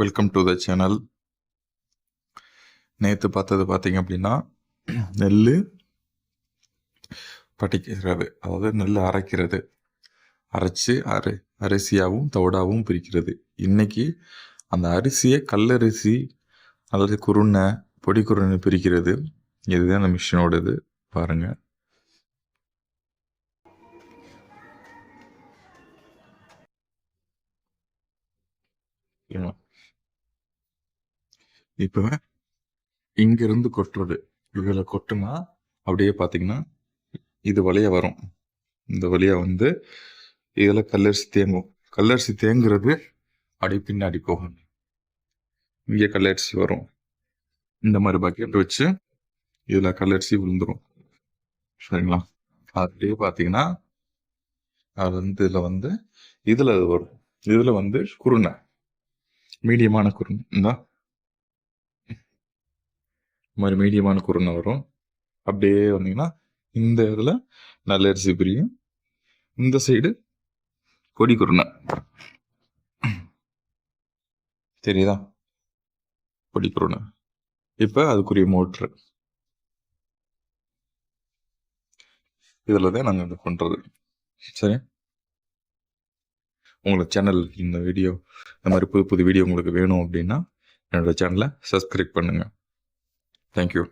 Welcome to the channel. நேற்று பார்த்தது பார்த்தீங்க அப்படின்னா நெல் பட்டிக்கிறது, அதாவது நெல் அரைக்கிறது, அரைச்சி அரிசியாகவும் தவிடாகவும் பிரிக்கிறது. இன்னைக்கு அந்த அரிசியை கல்லரிசி அல்லது குருணை பொடி குருணை பிரிக்கிறது. இதுதான் அந்த மிஷினோடது. பாருங்க. இப்போ இங்கிருந்து கொட்டுறது, இதில் கொட்டுனா அப்படியே பார்த்தீங்கன்னா இது வழியா வரும். இந்த வழியா வந்து இதில் கல்லரிசி தேங்கும். கல்லரிசி தேங்குறது அப்படி பின்னாடி போகும். இங்கே கல்லரிசி வரும். இந்த மாதிரி பக்கெட் வச்சு இதில் கல்லரிசி விழுந்துடும். சரிங்களா? அப்படியே பார்த்தீங்கன்னா அது வந்து இதில் அது வரும். இதில் வந்து குருணை, மீடியமான குருணை, இந்த மாதிரி மீடியமான குருணை வரும். அப்படியே வந்தீங்கன்னா இந்த இதில் நல்ல அரிசி பிரியும். இந்த சைடு பொடி குருணை தெரியுதா? பொடி குருணை. இப்போ அதுக்குரிய மோட்ரு இதில் தான் நாங்கள் இது பண்ணுறது. சரி, உங்களுக்கு சேனல் இந்த வீடியோ இந்த மாதிரி புது புது வீடியோ உங்களுக்கு வேணும் அப்படின்னா என்னோடய சேனலை சப்ஸ்கிரைப் பண்ணுங்கள். தேங்க்யூ.